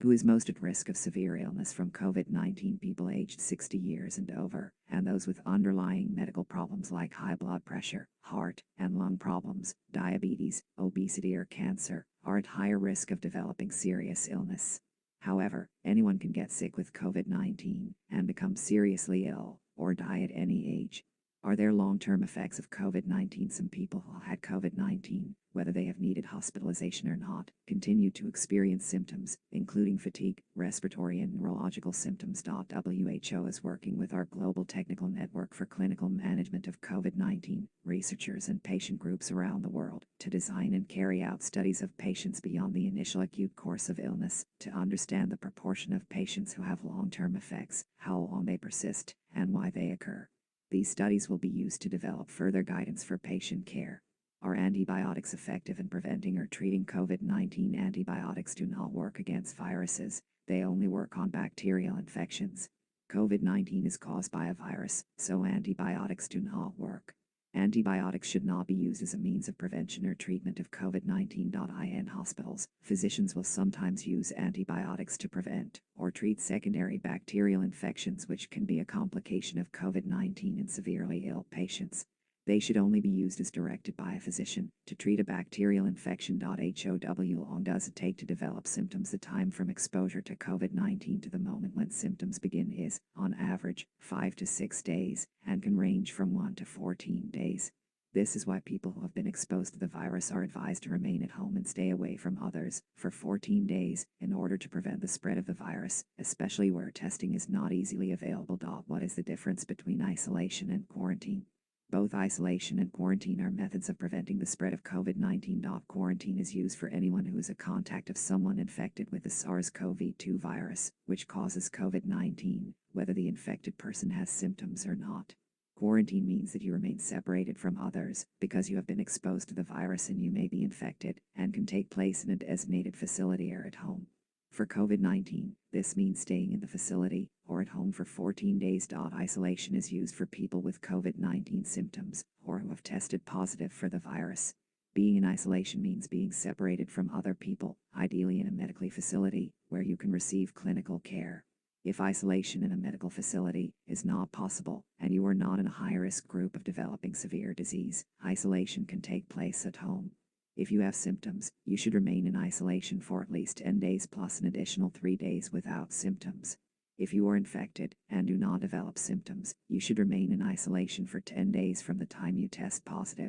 Who is most at risk of severe illness from COVID-19? People aged 60 years and over, and those with underlying medical problems like high blood pressure, heart and lung problems, diabetes, obesity, or cancer are at higher risk of developing serious illness. However, anyone can get sick with COVID-19 and become seriously ill or die at any age. Are there long-term effects of COVID-19? Some people who had COVID-19, whether they have needed hospitalization or not, continue to experience symptoms, including fatigue, respiratory, and neurological symptoms. WHO is working with our global technical network for clinical management of COVID-19, researchers and patient groups around the world, to design and carry out studies of patients beyond the initial acute course of illness, to understand the proportion of patients who have long-term effects, how long they persist, and why they occur. These studies will be used to develop further guidance for patient care. Are antibiotics effective in preventing or treating COVID-19? Antibiotics do not work against viruses, they only work on bacterial infections. COVID-19 is caused by a virus, so antibiotics do not work. Antibiotics should not be used as a means of prevention or treatment of COVID-19. In hospitals, physicians will sometimes use antibiotics to prevent or treat secondary bacterial infections, which can be a complication of COVID-19 in severely ill patients. They should only be used as directed by a physician to treat a bacterial infection. How long does it take to develop symptoms? The time from exposure to COVID-19 to the moment when symptoms begin is, on average, 5 to 6 days, and can range from 1 to 14 days. This is why people who have been exposed to the virus are advised to remain at home and stay away from others for 14 days in order to prevent the spread of the virus, especially where testing is not easily available. What is the difference between isolation and quarantine? Both isolation and quarantine are methods of preventing the spread of COVID-19. Quarantine is used for anyone who is a contact of someone infected with the SARS-CoV-2 virus, which causes COVID-19, whether the infected person has symptoms or not. Quarantine means that you remain separated from others because you have been exposed to the virus and you may be infected, and can take place in a designated facility or at home. For COVID-19, this means staying in the facility or at home for 14 days. Isolation is used for people with COVID-19 symptoms or who have tested positive for the virus. Being in isolation means being separated from other people, ideally in a medical facility where you can receive clinical care. If isolation in a medical facility is not possible and you are not in a high-risk group of developing severe disease, isolation can take place at home. If you have symptoms, you should remain in isolation for at least 10 days plus an additional 3 days without symptoms. If you are infected and do not develop symptoms, you should remain in isolation for 10 days from the time you test positive.